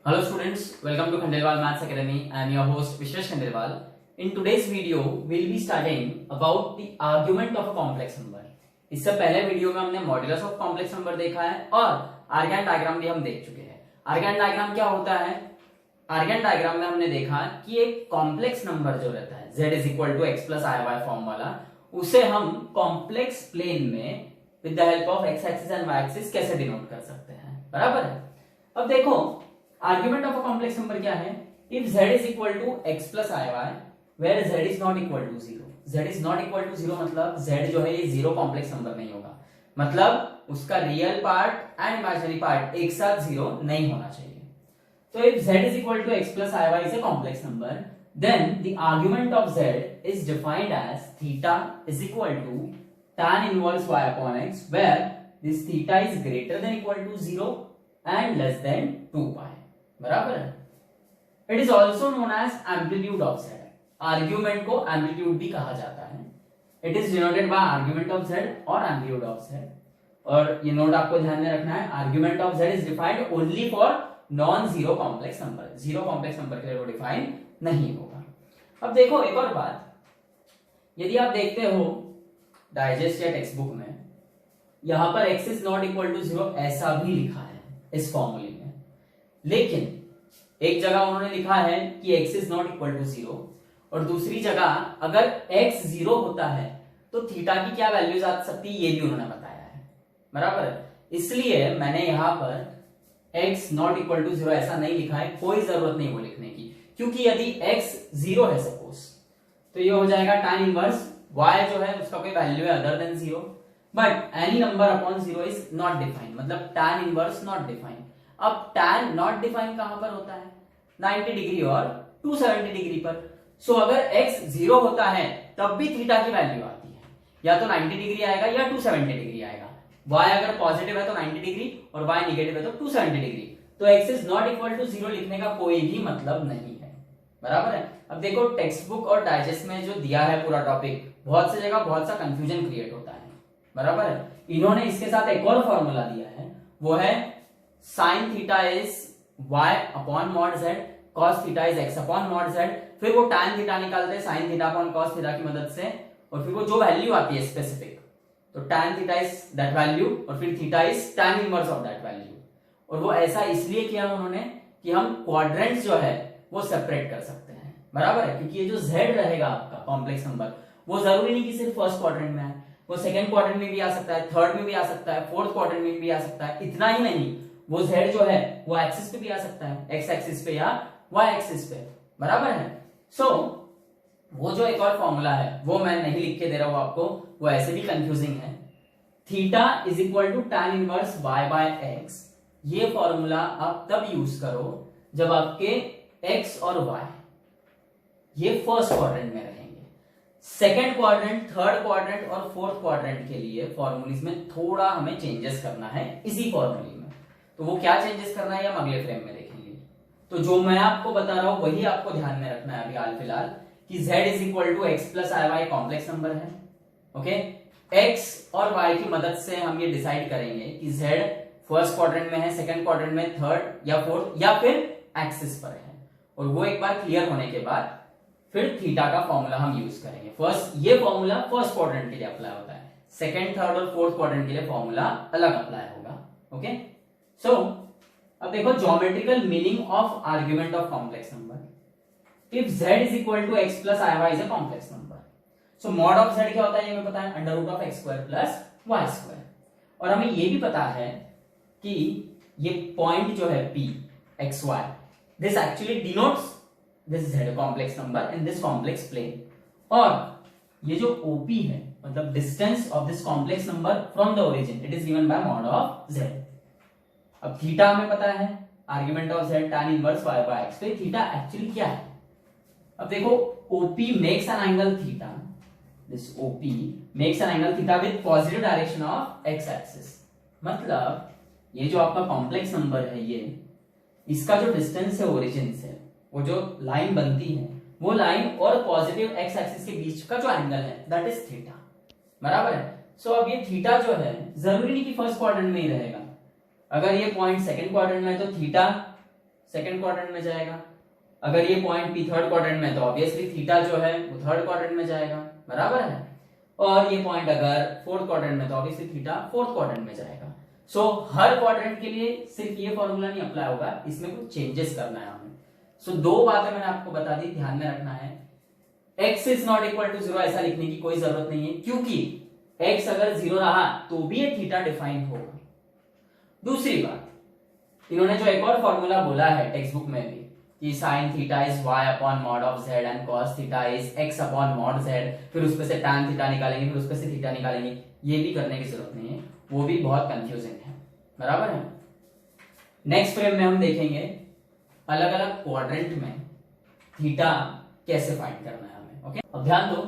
Hello students, welcome to Khandelwal Maths Academy. I am your host Vishwesh Khandelwal. In today's video, we'll be studying about the argument of a complex number. इससे पहले video में हमने modulus of complex number देखा है और argon diagram भी हम देख चुके हैं। आर्गन डायग्राम क्या होता है? आर्गन डायग्राम में हमने देखा कि एक कॉम्प्लेक्स नंबर जो रहता है z is equal to x plus i y form वाला, उसे हम कॉम्प्लेक्स प्लेन में with the help of x axis and y axis कैसे डिनोट कर सकते हैं। बराबर है। अब देखो argument of a complex number क्या है? If z is equal to x plus i y where z is not equal to zero. z is not equal to zero मतलब z जो है ये जीरो कॉम्प्लेक्स नंबर नहीं होगा, मतलब उसका real part and imaginary part एक साथ जीरो नहीं होना चाहिए। तो if z is equal to x plus iy is a complex number, then the argument of z is defined as theta is equal to tan inverse y upon x, where this theta is greater than equal to 0 and less than 2 pi. बराबर है। It is also known as amplitude of z. Argument को amplitude भी कहा जाता है। It is denoted by argument of z और amplitude of z. और ये नोट आपको ध्यान में रखना है, argument of z is defined only for non zero complex number. Zero complex number के लिए वो डिफाइन नहीं होगा। अब देखो एक और बात, यदि आप देखते हो डाइजेस्ट या टेक्स्ट बुक में, यहां पर x is not equal to zero ऐसा भी लिखा है इस फॉर्मूले में, लेकिन एक जगह उन्होंने लिखा है कि x is not equal to zero और दूसरी जगह अगर x जीरो होता है तो थीटा की क्या वैल्यूज आ सकती है ये भी उन्होंने बताया है। बराबर, इसलिए मैंने यहां पर x not equal to zero ऐसा नहीं लिखा है, कोई जरूरत नहीं वो लिखने की, क्योंकि यदि x जीरो है सपोज तो ये हो जाएगा tan इनवर्स y जो है उसका कोई वैल्यू है other than zero, but any number upon zero is not defined, मतलब tan इनवर्स नॉट डिफाइंड। अब tan नॉट डिफाइंड कहां पर होता है? 90 डिग्री और 270 डिग्री पर। सो अगर x जीरो होता है तब भी थीटा की वैल्यू आती है, या तो 90 डिग्री आएगा या 270 डिग्री आएगा। y अगर पॉजिटिव है तो 90 डिग्री और y निगेटिव है तो 270 डिग्री। तो x is not equal to zero लिखने का कोई भी मतलब नहीं है। बराबर है। अब देखो टेक्स्ट बुक और डाइजेस्ट में जो दिया है पूरा टॉपिक, बहुत सी जगह बहुत सा कंफ्यूजन क्रिएट होता है। बराबर है। इन्होंने इसके साथ एक और फॉर्मूला दिया है, वो है sine theta is y upon mod z, cos theta is x upon mod z। फिर वो tan थीटा निकालते हैं sine theta upon cos theta की मदद से, और फिर वो जो वैल्यू आती है स्पेसिफिक, तो tan theta is that value और फिर theta is tan inverse of that value. और वो ऐसा इसलिए किया उन्होंने कि हम क्वाड्रेंट्स जो है वो सेपरेट कर सकते हैं। बराबर है, क्योंकि ये जो z रहेगा आपका कॉम्प्लेक्स नंबर, वो जरूरी नहीं कि सिर्फ फर्स्ट क्वाड्रेंट में है, वो सेकंड क्वाड्रेंट में भी आ सकता है, थर्ड में भी आ सकता है, फोर्थ क्वाड्रेंट में भी आ सकता है। इतना ही नहीं, वो z जो है वो एक्सिस पे भी आ सकता है, x एक्सिस पे या y एक्सिस पे। बराबर है। सो वो जो एक और फॉर्मूला है वो मैं नहीं लिख के दे रहा हूं आपको, वो ऐसे भी कंफ्यूजिंग है। Theta is equal to tan inverse y by x, ये फॉर्मूला आप तब यूज करो जब आपके x और y ये फर्स्ट क्वाड्रेंट में रहेंगे। सेकंड क्वाड्रेंट, थर्ड क्वाड्रेंट और फोर्थ क्वाड्रेंट के लिए फॉर्मूलीज में थोड़ा हमें चेंजेस करना है इसी फॉर्मूले में। तो वो क्या चेंजेस करना है हम अगले फ्रेम में देखेंगे। तो जो मैं आपको बता रहा हूं वही आपको ध्यान में रखना है अभी हाल फिलहाल, कि z is equal to x plus i y complex number है। ओके, x और y की मदद से हम ये डिसाइड करेंगे कि z फर्स्ट क्वाड्रेंट में है, सेकंड क्वाड्रेंट में, थर्ड या फोर्थ या फिर एक्सिस पर है। और वो एक बार क्लियर होने के बाद फिर थीटा का फॉर्मूला हम यूज करेंगे। फर्स्ट ये फॉर्मूला फर्स्ट क्वाड्रेंट के लिए अप्लाई होता है, सेकंड, थर्ड और फोर्थ क्वाड्रेंट के लिए फॉर्मूला अलग अप्लाई होगा। ओके, सो अब देखो geometrical meaning of argument of complex number. If z is equal to x plus i y is a complex number, so mod of z क्या होता है ये मैं पता है, under root of x square plus y square. और हमें ये भी पता है कि ये पॉइंट जो है p x y, this actually denotes this z complex number in this complex plane. और ये जो OP है मतलब distance of this complex number from the origin, it is given by mod of z। अब theta हमें पता है, argument of z tan inverse y by x। तो ये थीटा एक्चुअली क्या है? अब देखो OP makes an angle theta, this OP makes an angle theta with positive direction of x axis. मतलब ये जो आपका कॉम्प्लेक्स नंबर है, ये इसका जो डिस्टेंस है ओरिजिन से, वो जो लाइन बनती है वो लाइन और पॉजिटिव x एक्सिस के बीच का जो एंगल है दैट इज थीटा। बराबर है। सो अब ये थीटा जो है जरूरी नहीं कि फर्स्ट क्वाड्रेंट में ही रहेगा, अगर ये पॉइंट सेकंड क्वाड्रेंट में है तो थीटा सेकंड क्वाड्रेंट में जाएगा। अगर ये पॉइंट पी थर्ड क्वाड्रेंट में तो ऑब्वियसली थीटा जो है वो थर्ड क्वाड्रेंट में जाएगा, बराबर है। और ये पॉइंट अगर फोर्थ क्वाड्रेंट में तो ऑब्वियसली थीटा फोर्थ क्वाड्रेंट में जाएगा। सो हर क्वाड्रेंट के लिए सिर्फ ये फॉर्मूला नहीं अप्लाई होगा, इसमें कुछ चेंजेस करना है हमें। सो दो बातें मैंने आपको बता दी, ध्यान में रखना है। x is not equal to 0 ऐसा लिखने की कोई जरूरत नहीं है, क्योंकि x अगर 0 रहा तो भी ये थीटा डिफाइन होगा। दूसरी बात, इन्होंने जो एक और फॉर्मूला बोला है टेक्स्ट बुक में भी कि sine theta is y upon mod of z and cos theta is x upon mod z, फिर उसमें से tan थीटा निकालेंगे, फिर उसमें से थीटा निकालेंगे, ये भी करने की जरूरत नहीं है, वो भी बहुत कंफ्यूजिंग है, बराबर है। नेक्स्ट फ्रेम में हम देखेंगे अलग अलग क्वाड्रेंट में थीटा कैसे फाइंड करना है हमें। ओके, अब ध्यान दो,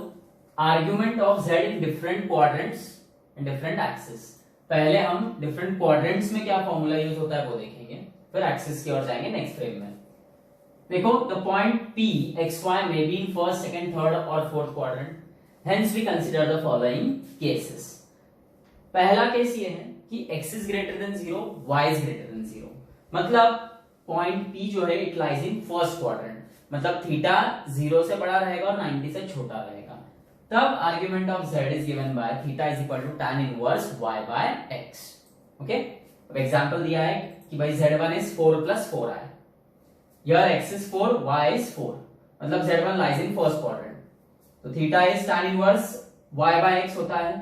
argument of z in different quadrants and different axis. पहले हम डिफरेंट क्वाड्रेंट्स में क्या फॉर्मूला यूज होता है वो देखेंगे, फिर एक्सिस की ओर जाएंगे नेक्स्ट फ्रेम में। देखो, the point P xy may be in first, second, third और fourth quadrant. Hence we consider the following cases. पहला केस ये है कि x is greater than 0, y is greater than 0. मतलब पॉइंट P जो है it lies in first quadrant. मतलब theta 0 से बड़ा रहेगा और 90 से छोटा रहेगा। तब argument of z is given by theta is equal to tan inverse y by x. Okay, अब एग्जांपल दिया है कि भाई z1 is 4 plus 4i. Here x is 4, y is 4. मतलब z1 lies in first quadrant. तो theta is tan inverse y by x होता है,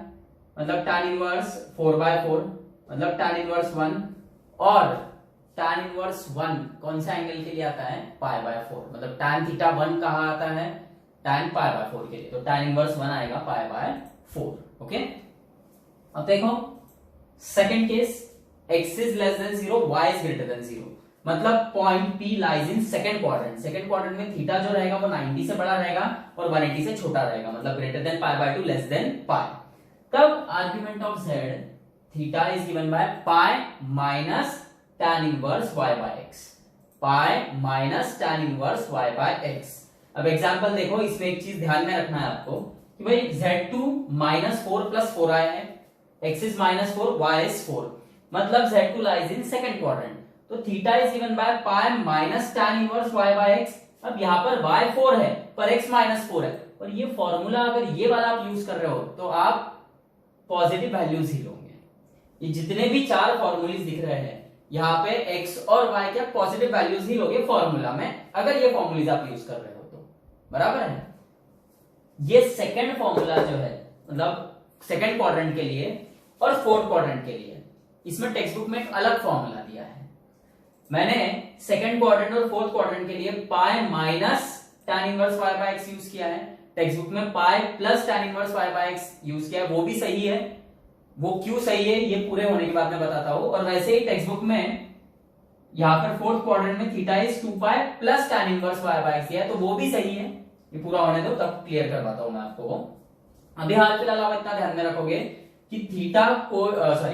मतलब tan inverse 4 by 4, मतलब tan inverse 1, और tan inverse 1 कौन सा एंगल के लिए आता है? pi by 4, मतलब tan थीटा 1 कहाँ आता है? tan pi by 4 के लिए, तो tan inverse 1 आएगा pi by 4. ओके, अब देखो second case, x is less than 0, y is greater than 0. मतलब point P lies in second quadrant. Second quadrant में थीटा जो रहेगा वो 90 से बड़ा रहेगा और 180 से छोटा रहेगा, मतलब greater than pi by 2 less than pi. तब argument of z theta is given by pi minus tan inverse y by x, pi minus tan inverse y by x। अब एग्जांपल देखो, इसमें एक चीज ध्यान में रखना है आपको कि भाई z2 माइनस 4 प्लस 4 आया है, x is minus 4, y is 4, मतलब z2 lies in second quadrant. तो theta is given by pi minus tan inverse y by x। अब यहाँ पर y 4 है पर x माइनस 4 है, और ये फॉर्मूला अगर ये वाला आप यूज कर रहे हो तो आप पॉजिटिव वैल्यूज ही लोगे। ये जितने भी चार फॉर्मूलेज दिख रहे हैं यहाँ पे x और y के पॉजिटिव वैल्यूज ही लोगे फॉर्मूला में, अगर ये फॉर्मूलेज आप यूज कर रहे हो तो, बराबर है। ये सेकंड फॉर्मूला जो है, मतलब सेकंड क्वाड्रेंट के लिए और फोर्थ क्वाड्रेंट के लिए, इसमें टेक्स्ट बुक में एक अलग फॉर्मूला दिया है। मैंने सेकंड क्वाड्रेंट और फोर्थ क्वाड्रेंट के लिए pi minus tan inverse y by x use किया है, टेक्स्ट बुक में pi plus tan inverse y by x use किया है, वो भी सही है। वो क्यों सही है ये पूरे होने के बाद मैं बताता हूं। और वैसे ही टेक्स्ट बुक में यहाँ पर फोर्थ क्वाड्रेंट में theta is 2 pi plus tan inverse y by x है, तो वो भी सही है। ये पूरा होने दो तब क्लियर करवाता हूं मैं आपको। अभी हाल फिलहाल आप इतना ध्यान में रखोगे कि थीटा को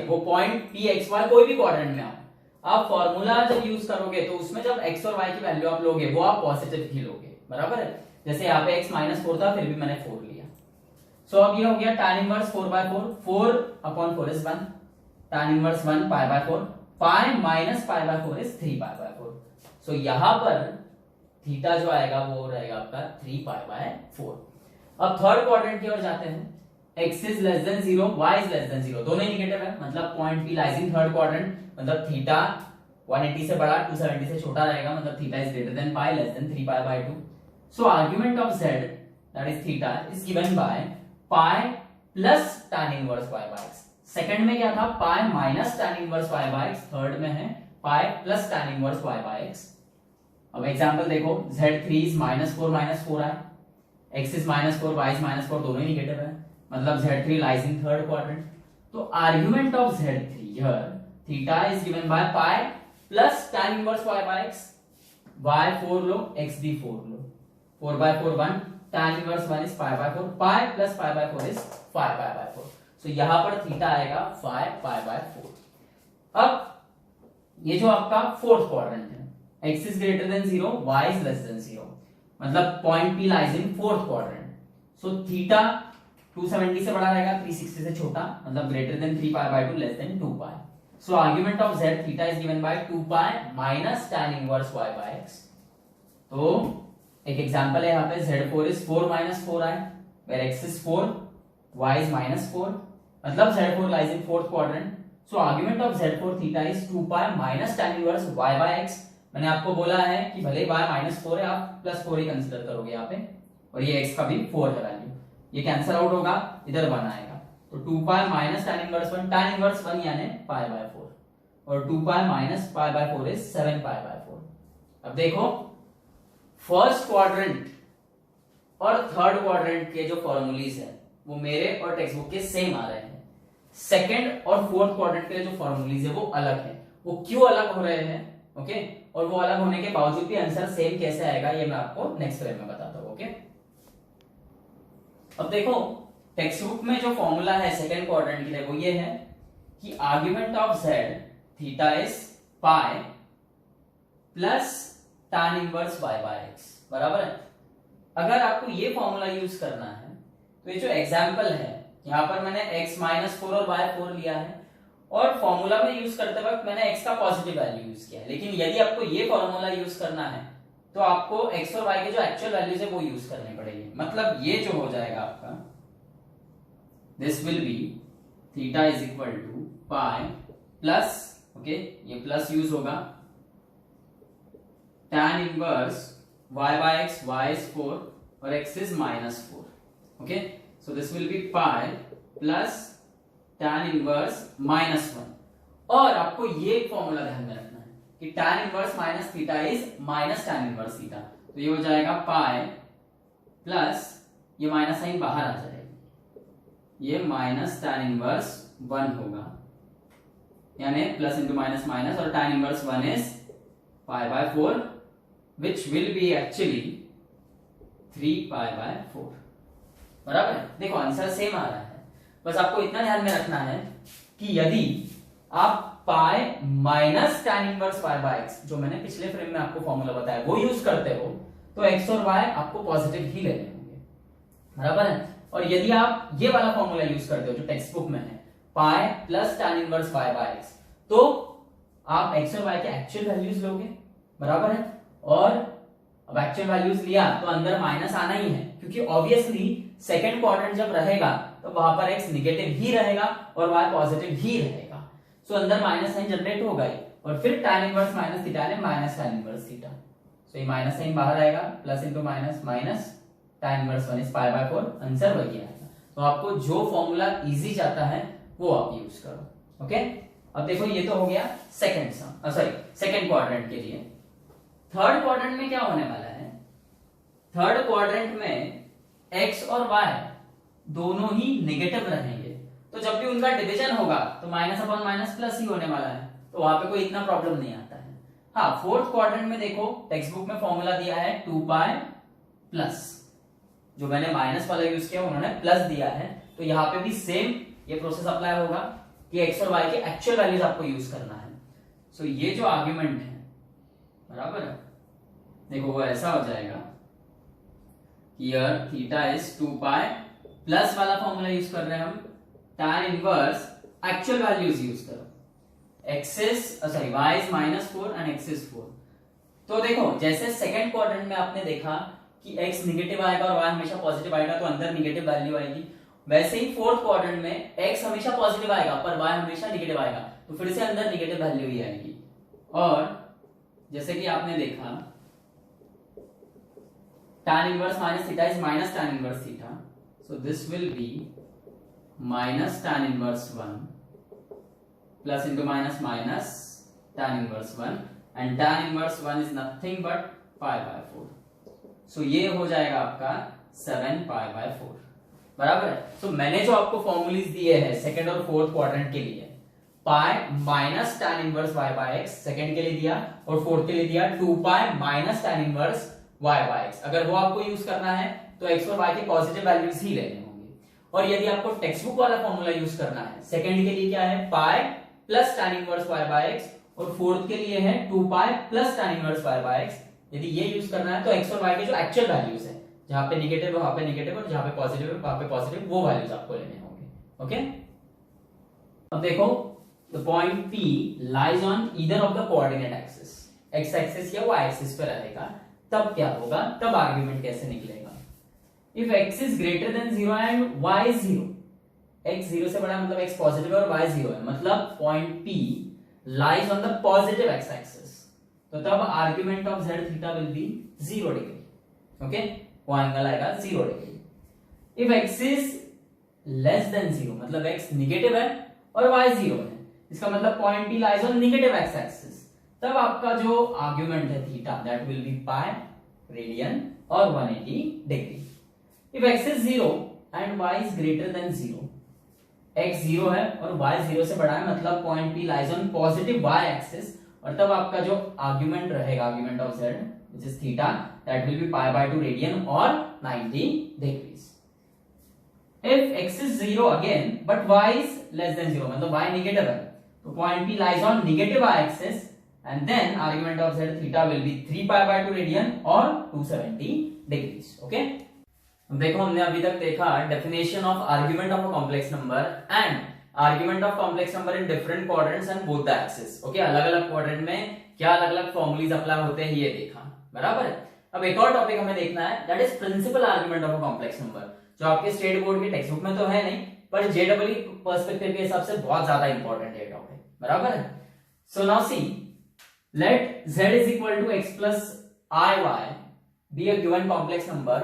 वो पॉइंट P x y कोई भी क्वाड्रेंट में आप फॉर्मूला जब यूज करोगे तो उसमें जब x और y की वैल्यू आप लोगे वो आप पॉजिटिव ही लोगे, बराबर है। जैसे यहाँ पे x माइनस 4 था फिर भी मैंने 4 लिया। सो अब ये हो गया tan inverse 4 by 4, 4 upon 4 is 1, tan inverse 1 pi by 4, pi minus pi by 4 is 3 pi by 4। So यहाँ पर थीटा जो आएगा वो रहेगा आपका 3 पाई बाय 4। अब थर्ड क्वाड्रेंट की ओर जाते हैं, x is less than 0, y is less than 0, दोनों नेगेटिव है, मतलब point P lies in third quadrant, मतलब थीटा 180 से बड़ा 270 से छोटा रहेगा, मतलब theta is greater than pi less than 3 pi by 2। So argument of z that is theta is given by pi plus tan inverse y by x। Second में क्या था? Pi minus tan inverse y by x, third में है pi plus tan inverse y by x। अब example देखो, z3 is -4 -4 है, x is -4 y is -4, दोनों ही negative है, मतलब z3 lies in third quadrant. तो argument of z3 here theta is given by pi plus tan inverse y by x, y 4 लो x भी 4 लो, 4 by 4 1, tan inverse 1 is pi by 4, pi plus pi by 4 is 5 pi by 4। So यहां पर theta आएगा 5 pi by 4। अब ये जो आपका फोर्थ क्वाड्रेंट है, x is greater than 0, y is less than 0, मतलब point P lies in fourth quadrant. So theta 270 से बड़ा रहेगा, 360 से छोटा, मतलब greater than 3 pi by 2 less than 2 pi. So argument of z theta is given by 2 pi minus tan inverse y by x। तो एक example है यहाँ पे z4 is 4 minus 4i where x is 4 y is minus 4, मतलब z4 lies in fourth quadrant। So argument of z4 theta is 2 pi minus tan inverse y by x। मैंने आपको बोला है कि भले y माइनस 4 है आप प्लस 4 ही consider करोगे यहाँ पे, और ये x का भी 4 है वैल्यू, ये कैंसिल आउट होगा, इधर 1 आएगा, तो 2 pi minus tan inverse 1, tan inverse 1 यानी पाई बाय 4, और 2 pi minus pi by 4 is 7 pi by 4। अब देखो फर्स्ट क्वाड्रेंट और थर्ड क्वाड्रेंट के जो फॉर्मूलीज है वो मेरे और टेक्स्ट बुक के सेम आ रहे हैं, सेकंड और फोर्थ क्वाड्रेंट के जो फॉर्मूलीज है वो अलग है। वो क्यों अलग हो रहे हैं, ओके, और वो अलग होने के बावजूद भी आंसर सेम कैसे आएगा ये मैं आपको नेक्स्ट फ्रेम में बताता हूं, ओके। अब देखो टेक्स्ट बुक में जो फॉर्मूला है सेकंड क्वाड्रेंट के लिए वो ये है कि argument of z theta is pi plus tan inverse y by x, बराबर है। अगर आपको ये फॉर्मूला यूज करना है तो ये जो एग्जांपल है यहाँ पर मैंने x माइनस 4 और y 4 लिया है, और फॉर्मूला में यूज करते वक्त मैंने x का पॉजिटिव वैल्यू यूज किया है, लेकिन यदि आपको ये फॉर्मूला यूज करना है तो आपको x और y के जो एक्चुअल वैल्यूज है वो यूज करने पड़ेगी। मतलब ये जो हो जाएगा आपका, this will be theta is equal to pi plus, okay, ये प्लस यूज होगा, tan inverse y by x, y is 4 और x is minus 4, okay, so this will be pi plus tan inverse minus 1। और आपको ये formula ध्यान में रखना है कि tan inverse minus theta is minus tan inverse theta, तो ये हो जाएगा pi प्लस ये माइनस साइन बाहर आ जाएगा, ये माइनस tan inverse 1 होगा, यानी प्लस इंटू माइनस माइनस, और tan inverse 1 is pi by 4 which will be actually 3 pi by 4, बराबर है। देखो आंसर सेम आ रहा है, बस आपको इतना ध्यान में रखना है कि यदि आप pi minus tan inverse y by x, जो मैंने पिछले फ्रेम में आपको फॉर्मूला बताया वो यूज करते हो तो x और y आपको पॉजिटिव ही लेने होंगे, बराबर है। और यदि आप ये वाला फॉर्मूला यूज करते हो जो टेक्स्ट बुक में है pi plus tan inverse y by x, तो आप x और y के एक्चुअल वैल्यूज लोगे, बराबर है। और अब एक्चुअल वैल्यूज लिया तो अंदर माइनस आना ही है, क्योंकि ऑब्वियसली सेकंड क्वाड्रेंट जब रहेगा तो वहां पर x निगेटिव ही रहेगा और y पॉजिटिव ही रहेगा, सो अंदर माइनस साइन जनरेट होगा ही, और फिर tan इनवर्स माइनस थीटा ने माइनस tan इनवर्स थीटा, सो ये माइनस साइन बाहर आएगा, plus into minus minus, tan inverse 1 is pi by 4, answer वही आएगा। तो आपको जो फॉर्मूला इजी जाता है वो आप यूज करो, ओके। अब देखो ये तो हो गया सेकंड सम, सॉरी सेकंड क्वाड्रेंट के लिए। थर्ड क्वाड्रेंट में क्या होने वाला है, थर्ड क्वाड्रेंट में x और y दोनों ही नेगेटिव रहेंगे, तो जब भी उनका डिवीजन होगा तो माइनस अपॉन माइनस प्लस ही होने वाला है, तो वहां पे कोई इतना प्रॉब्लम नहीं आता है। हाँ, फोर्थ क्वाड्रेंट में देखो टेक्स्ट बुक में फॉर्मूला दिया है 2 पाई प्लस, जो मैंने माइनस वाला यूज किया उन्होंने प्लस दिया है, तो यहाँ पे भी सेम ये प्रोसेस अप्लाई होगा कि x और y के एक्चुअल वैल्यूज आपको यूज करना है। सो ये जो आर्ग्यूमेंट है, बराबर है, देखो वो ऐसा हो जाएगा, here theta is 2 pi plus वाला फॉर्मूला यूज कर रहे हैं हम, tan inverse actual values use करो, x is sorry y is -4 and x is 4। तो देखो जैसे सेकंड क्वाड्रेंट में आपने देखा कि x निगेटिव आएगा और y हमेशा पॉजिटिव आएगा, तो अंदर निगेटिव वैल्यू आएगी, वैसे ही फोर्थ क्वाड्रेंट में x हमेशा पॉजिटिव आएगा पर y हमेशा निगेटिव आएगा, तो फिर से अंदर निगेटिव वैल्यू ही आएगी। और जैसे कि आपने देखा tan inverse minus theta is minus tan inverse theta, so this will be minus tan inverse 1 plus into minus minus tan inverse 1, and tan inverse 1 is nothing but pi by 4, so ये हो जाएगा आपका 7 pi by 4, बराबर है। so मैंने जो आपको formulae दिए हैं सेकंड और फोर्थ क्वाड्रेंट के लिए, pi minus tan inverse y by x second के लिए दिया, और फोर्थ के लिए दिया 2 pi minus tan inverse y by x। अगर वो आपको यूज करना है तो x और y के पॉजिटिव वैल्यूज ही लेने होंगे। और यदि आपको टेक्स्ट बुक वाला फॉर्मूला यूज करना है, सेकंड के लिए क्या है pi plus tan inverse y by x, और फोर्थ के लिए है 2 pi plus tan inverse y by x। यदि ये यूज करना है तो x और y के जो एक्चुअल वैल्यूज है, जहां पे नेगेटिव वहां पे नेगेटिव, और जहां पे पॉजिटिव वहां पे पॉजिटिव, वो वैल्यूज आपको लेने होंगे, ओके। अब देखो the point P lies on either of the coordinate axis, x axis या वाई एक्सिस पे रहेगा, तब क्या होगा, तब आर्ग्यूमेंट कैसे निकलेगा। If x is greater than 0 and y is 0, x 0 से बड़ा मतलब x पॉजिटिव है और y 0 है, मतलब point P lies on the positive x axis, तो तब argument of z theta will be 0 degree. Okay, वो एंगल आएगा 0 degree. If x is less than 0, मतलब x निगेटिव है और y 0 है, इसका मतलब point P lies on negative x axis, तब आपका जो आर्ग्यूमेंट है theta that will be pi radian और 180 degree. If x is 0 and y is greater than 0, x 0 है और y 0 से बड़ा है, मतलब point P lies on positive y axis, और तब आपका जो आर्ग्यूमेंट रहेगा, argument of z which is theta that will be pi by 2 radian और 90 degrees. If x is 0 again but y is less than 0, मतलब y नेगेटिव है, तो point P lies on negative y axis and then argument of z theta will be 3 pi by 2 radian or 270 degrees. Okay, देखो हमने अभी तक देखा definition of argument of a complex number and argument of complex number in different quadrants and both the axis. Okay, अलग अलग quadrant में क्या अलग अलग फॉर्मूलीज अप्लाई होते हैं ये देखा, बराबर है। अब एक और टॉपिक हमें देखना है, that is principal argument of a complex number, जो आपके स्टेट बोर्ड के टेक्स्ट बुक में तो है नहीं, पर जेडब्ल्यू पर्सपेक्टिव के हिसाब से बहुत ज्यादा इंपॉर्टेंट है टॉपिक, बराबर है। So now see, let z is equal to x plus iy be a given complex number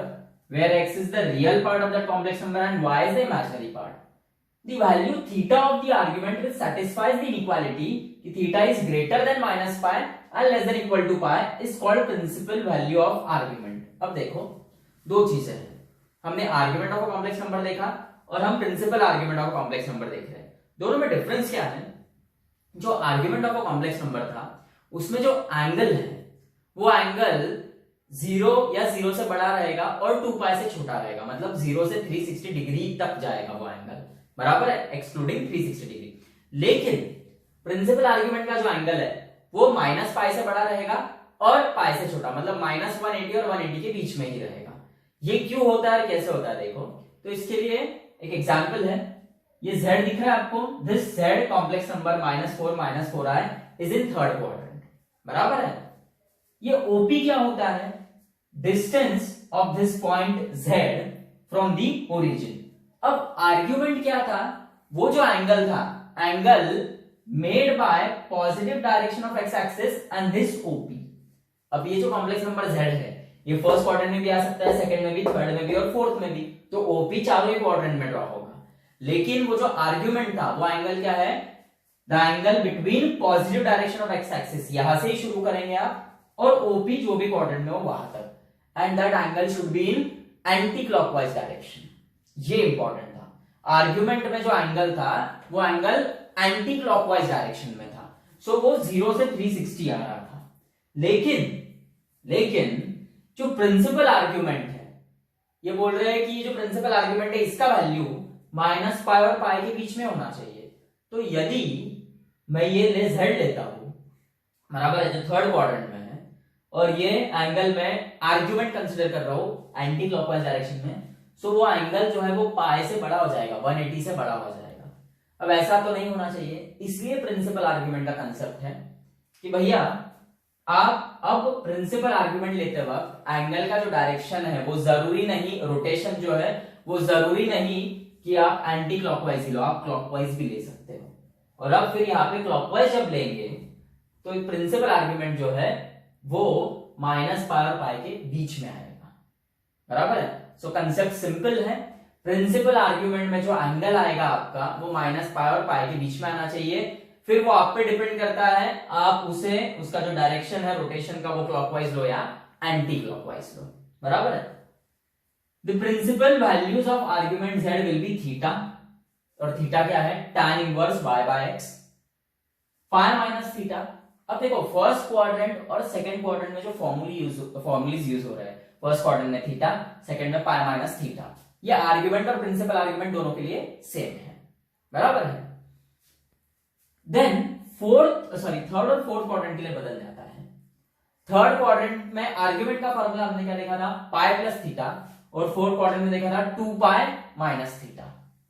where x is the real part of that complex number and y is the imaginary part. The value theta of the argument which satisfies the inequality कि theta is greater than minus pi and less than equal to pi is called principal value of argument. अब देखो दो चीजें हैं, हमने argument of a complex number देखा और हम principal argument of a complex number देख रहे हैं, दोनों में डिफरेंस क्या है। जो argument of a complex number था उसमें जो एंगल है वो एंगल 0 या 0 से बड़ा रहेगा और 2 पाई से छोटा रहेगा, मतलब 0 से 360 डिग्री तक जाएगा वो एंगल, बराबर है, एक्सक्लूडिंग 360 डिग्री। लेकिन प्रिंसिपल आर्ग्यूमेंट का जो एंगल है वो माइनस पाई से बड़ा रहेगा और पाई से छोटा, मतलब माइनस 180 और 180 के बीच में ही रहेगा। ये क्यों होता है, कैसे होता है देखो, तो इसके लिए एक एग्जाम्पल है, ये z दिख रहा है आपको, this z complex number -4 -4i is in third quadrant, बराबर है। ये OP क्या होता है, distance of this point Z from the origin. अब आर्ग्यूमेंट क्या था, वो जो एंगल था, angle made by positive direction of x axis and this OP। अब ये जो कॉम्प्लेक्स नंबर Z है ये फर्स्ट क्वाड्रेंट में भी आ सकता है, सेकंड में भी, थर्ड में भी और फोर्थ में भी, तो OP चारों ही क्वाड्रेंट में ड्रॉ होगा। लेकिन वो जो आर्ग्यूमेंट था वो एंगल क्या है, the angle between positive direction of x axis, यहां से ही शुरू करेंगे आप, और OP जो भी क्वाड्रेंट में हो वहां तक, and that angle should be in anti clockwise direction. ये इंपॉर्टेंट था, आर्ग्यूमेंट में जो एंगल था वो एंगल एंटी क्लॉकवाइज डायरेक्शन में था, सो वो 0 से 360 आ रहा था। लेकिन जो प्रिंसिपल आर्ग्यूमेंट है, ये बोल रहे हैं कि जो प्रिंसिपल आर्ग्यूमेंट है इसका वैल्यू माइनस पाई और पाई के बीच में होना चाहिए। तो यदि मैं ये z लेता हूं, बराबर है, जो थर्ड क्वाड्रेंट में है, और ये एंगल में आर्ग्यूमेंट कंसीडर कर रहा हूं एंटी क्लॉकवाइज डायरेक्शन में, सो वो एंगल जो है वो पाई से बड़ा हो जाएगा, 180 से बड़ा हो जाएगा। अब ऐसा तो नहीं होना चाहिए, इसलिए प्रिंसिपल आर्ग्यूमेंट का कंसेप्ट है कि भैया आप अब प्रिंसिपल आर्ग्यूमेंट लेते वक्त एंगल का जो डायरेक्शन है वो जरूरी नहीं, रोटेशन जो है वो जरूरी नहीं कि आप एंटी क्लॉकवाइज ही लो, आप क्लॉकवाइज भी ले सकते हो। और अब फिर यहाँ पे क्लॉकवाइज जब लेंगे तो एक प्रिंसिपल आर्ग्यूमेंट जो है वो माइनस पाई और पाई के बीच में आएगा, बराबर है। सो कंसेप्ट सिंपल है, प्रिंसिपल आर्ग्यूमेंट में जो एंगल आएगा आपका वो माइनस पाई और पाई के बीच में आना चाहिए। फिर वो आप पे डिपेंड करता है, आप उसे उसका जो डायरेक्शन है रोटेशन का वो क्लॉकवाइज लो या एंटी क्लॉकवाइज लो, बराबर है। The principal values of argument z will be theta, और थीटा क्या है, tan inverse y by x, phi minus theta। अब देखो फर्स्ट क्वाड्रेंट और सेकंड क्वाड्रेंट में जो फॉर्मूलीज यूज हो रहे हैं, फर्स्ट क्वाड्रेंट में थीटा, सेकंड में पाई माइनस थीटा, ये आर्ग्यूमेंट और प्रिंसिपल आर्ग्यूमेंट दोनों के लिए सेम है, बराबर है। देन थर्ड और फोर्थ क्वाड्रेंट के लिए बदल जाता है। थर्ड क्वाड्रेंट में आर्ग्यूमेंट का फॉर्मूला हमने क्या देखा था, पाई प्लस थीटा, और फोर्थ क्वाड्रेंट में देखा था 2 pi minus theta,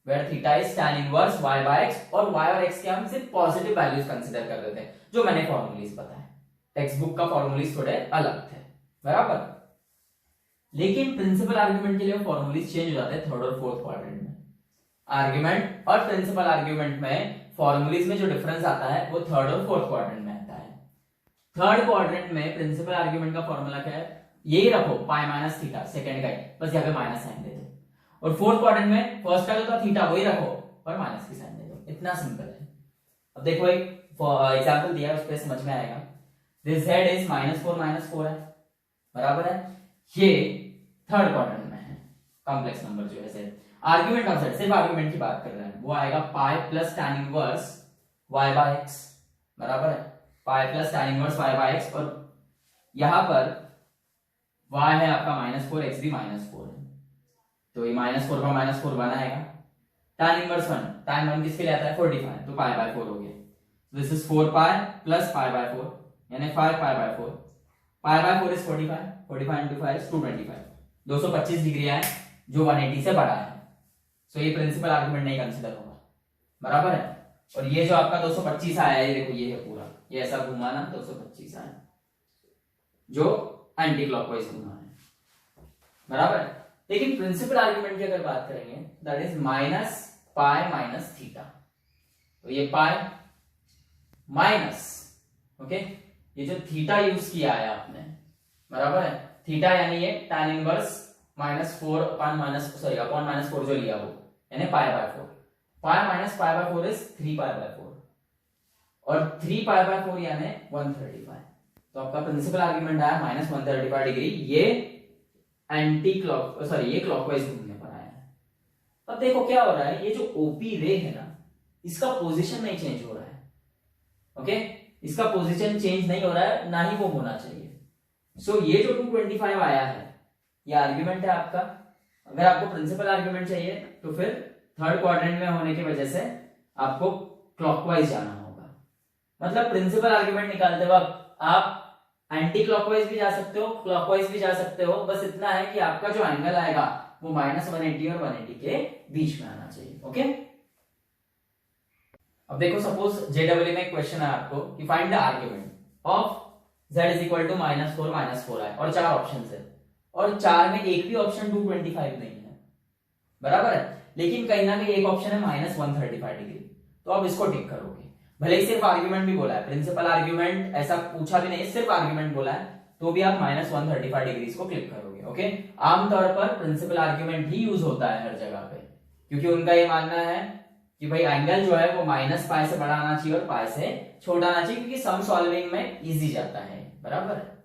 where theta is tan inverse y by x, और y और x के हम सिर्फ पॉजिटिव वैल्यूज कंसीडर कर रहे थे, जो मैंने फॉर्मूलीज बताए। टेक्स्ट बुक का फॉर्मूलीज थोड़े अलग थे, बराबर। लेकिन प्रिंसिपल आर्ग्यूमेंट के लिए फॉर्मूलीज चेंज हो जाते हैं थर्ड और फोर्थ क्वाड्रेंट में। आर्ग्यूमेंट और प्रिंसिपल आर्ग्यूमेंट में फॉर्मूलीज में जो डिफरेंस आता है वो थर्ड और फोर्थ क्वाड्रेंट में आता है। थर्ड क्वाड्रेंट में प्रिंसिपल आर्ग्यूमेंट का फॉर्मूला क्या है, यही रखो पाई माइनस थीटा, सेकंड का ही, बस यहाँ पे माइनस साइन दे दो। और फोर्थ क्वाड्रेंट में फर्स्ट का जो था थीटा वही रखो और माइनस की साइन दे दो, इतना सिंपल है। अब देखो एक एग्जांपल दिया है, उस पर समझ में आएगा। दिस z इज -4 है, बराबर है। ये थर्ड क्वाड्रेंट में है, कॉम्प्लेक्स नंबर जो है z। आर्ग्यूमेंट ऑफ z, सिर्फ आर्ग्यूमेंट की बात कर रहे हैं, वो आएगा pi plus tan inverse y by x, बराबर है। Pi plus tan inverse y by x, और यहां पर y है आपका -4, x भी -4 है, तो ये -4 का -4 1 आएगा। tan इनवर्स 1, tan 1 किसके लिए आता है 45, तो पाई बाय 4 हो गया। This is 4 pi plus pi by 4, यानी 5 pi by 4। Pi by 4 is 45, 45 into 5 is 225, 225 degree है, जो 180 से बड़ा है। सो ये प्रिंसिपल आर्गुमेंट नहीं कंसीडर होगा, बराबर है। और ये जो आपका 225 आया है, ये देखो ये है पूरा, ये ऐसा घुमा ना 225 आया, जो एंटी क्लॉकवाइज घुमा है, बराबर है। लेकिन प्रिंसिपल आर्गुमेंट की अगर बात करेंगे, that is minus pi minus theta, तो ये पाई माइनस, ओके, ये जो थीटा यूज किया है आपने, बराबर है। थीटा यानी ये tan इनवर्स -4 अपॉन -4 जो लिया वो, यानी पाई by 4। Pi minus pi by 4 is 3 pi by 4, और 3 पाई बाय 4 यानी 135। तो आपका प्रिंसिपल आर्गुमेंट आया -135 डिग्री, ये ये क्लॉकवाइज घूमने पर आया है। अब देखो क्या हो रहा है, ये जो ओपी रे है ना, इसका पोजीशन नहीं चेंज हो रहा है, ओके, इसका पोजीशन चेंज नहीं हो रहा है, ना ही वो होना चाहिए। सो ये जो 225 आया है, ये आर्ग्यूमेंट है आपका। अगर आपको प्रिंसिपल आर्ग्यूमेंट चाहिए तो फिर थर्ड क्वाड्रेंट में होने की वजह से आपको क्लॉकवाइज जाना होगा। मतलब प्रिंसिपल आर्ग्यूमेंट निकालते वक्त आप एंटी क्लॉकवाइज भी जा सकते हो, क्लॉकवाइज भी जा सकते हो, बस इतना है कि आपका जो एंगल आएगा वो -180 और 180 के बीच में आना चाहिए, ओके। अब देखो सपोज JEE में क्वेश्चन है आपको कि find the argument of z is equal to -4 है, और 4 ऑप्शन है, और 4 में एक भी ऑप्शन 225 नहीं है, बराबर है। लेकिन कहीं ना कहीं एक ऑप्शन है -135 डिग्री, तो आप इसको टिक करोगे। भले ही सिर्फ आर्ग्यूमेंट भी बोला है, प्रिंसिपल आर्ग्यूमेंट ऐसा पूछा भी नहीं है, सिर्फ आर्ग्यूमेंट बोला है, तो भी आप -135 डिग्री को क्लिक करोगे, ओके। आमतौर पर प्रिंसिपल आर्ग्यूमेंट ही यूज होता है हर जगह पे, क्योंकि उनका ये मानना है कि भाई एंगल जो है वो -पाई से बड़ा आना चाहिए और पाई से छोटा आना चाहिए, क्योंकि सम सॉल्विंग में इजी जाता है, बराबर है।